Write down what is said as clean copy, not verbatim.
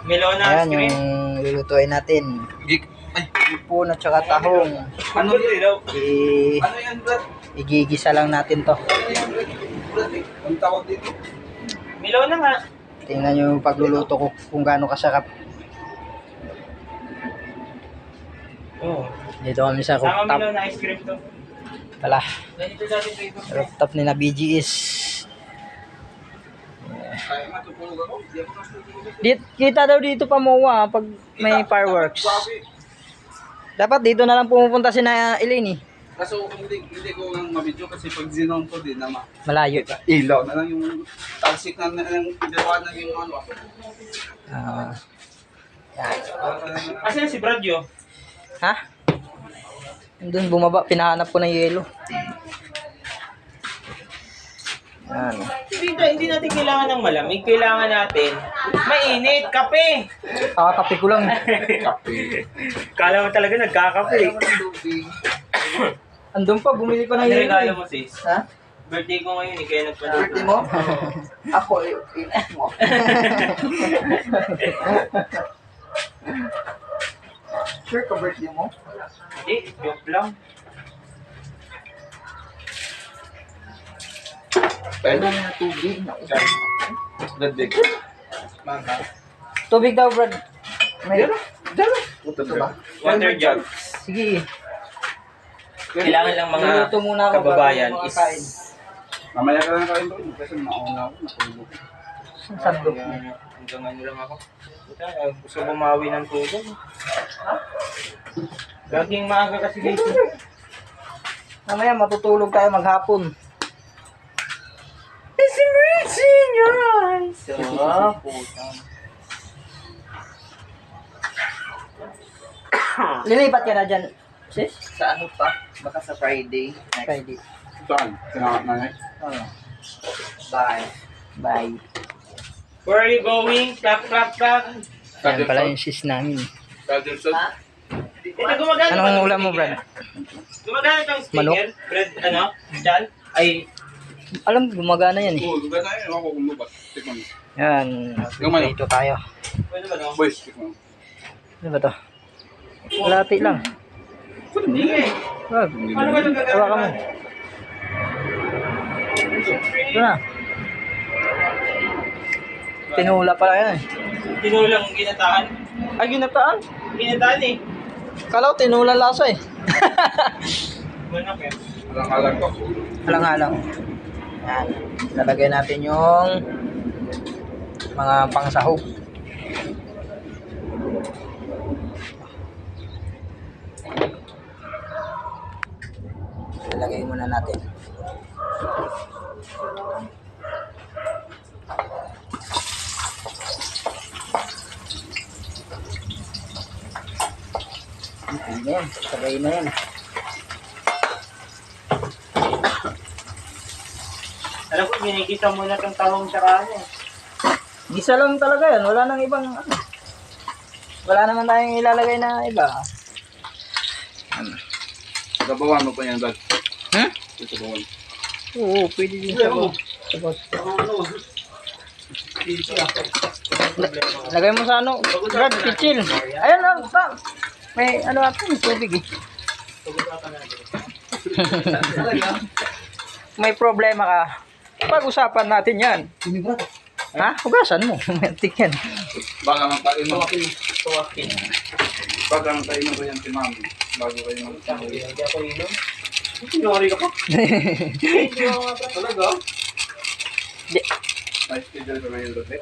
Melon na Ayan ice cream. yung lulutuin natin. Ipon at saka tahong. Ano daw? Ano yan, Brad? Igigisa lang natin to. Ano yan, Brad? Brad, ang tawag dito. Melon na nga. Tingnan nyo yung pagluluto ko kung gaano kasarap. Oo. Dito kami sa Sama rooftop. melon na ice cream to. Tala. Ganito dati favorite. Rooftop ni na BGS. Kaya matutulog ako. Di ako natutulog. Kita daw dito pa MOA pag may fireworks. Dapat dito na lang pumupunta si na Elaine eh. Kaso hindi ko nga mabidyo kasi pag zinon ko din naman. Malayo. Ilaw na lang yung talsik na idewa na yung ano. Ah. Asan si Bradyo? Ha? Doon bumaba, pinahanap ko ng yelo. Yan. Hindi natin kailangan ng malamig. Kailangan natin mainit. Kape! Kakakape ko lang. Kala mo talaga nagkakape. Andun pa, bumili pa ng yelo Regalo eh. mo sis. Ha? Birthday ko ngayon eh, kaya nagpadala. Birthday mo? Ako mo. Sure ka birthday mo? Hindi, joke lang. Pwede na tubig na usay. Birthday ko. Mama. Tubig daw, Brad. May... Dala. Ito ba? Water jug. Sige. Kailangan lang mga Luluto muna ako kababayan bago is... makakain. Mamaya ka lang kain doon kasi nauna ako. Natulog. Sandok. Hanggang ano lang ako. Puta, gusto bumawi ng tulog. Laging maaga kasi guys. Mamaya matutulog tayo maghapon. It's emerging your eyes. Putang. Lilipat ka na dyan, sis? Sa ano pa? Baka sa Friday. Next. Friday. Saan? Sinangat na na. Oh, Bye. bye. Where are you going? Clap, clap, clap. Yan pala yung sis namin. Ha? Ito gumagana. Anong ulam mo, Brad? Gumagana itong speaker? Manok? Bread, ano? Dyan? Ay, Alam, gumagana yan eh. Oo, lugar na yun. Ako kung lubat. Tikman mo. Yan. Gamay. Dito tayo. pwede ba no? Boys, tikman mo. Ano ba to? Kalati lang. Hindi eh. Wag. Ano ba itong gagawin? Hawakan mo. Ito na. Tinula pala yan eh. Tinulang ginataan. Ay, ginataan. Ginataan eh. Kala ko tinula lasa eh. Manok eh. Alang-alang ko. Halang-halang. Yan. Lalagay natin yung mga pangsahog. Lalagay muna natin. Ayan, sabay na yan. Alam ko, ginikita muna itong tahong tsaka ano. Gisa lang talaga yan. Wala nang ibang ano. Wala naman tayong ilalagay na iba. Gabawan mo pa yan, Brad. Hmm? Ito ba? Oo, pwede din sa sabot. Lagay mo sa ano, Brad, pichil. Ayan lang, pa. May ano ata, may tubig eh. May problema ka. Pag-usapan natin yan. Ha? Hugasan mo. Mantik yan. Baka magpain mo. Baka magpain mo yan si Mami. Bago kayo mag-sabi. Hindi ako inom. Sinori ka pa. Talaga? Di. Nice schedule ka ngayon, Rote.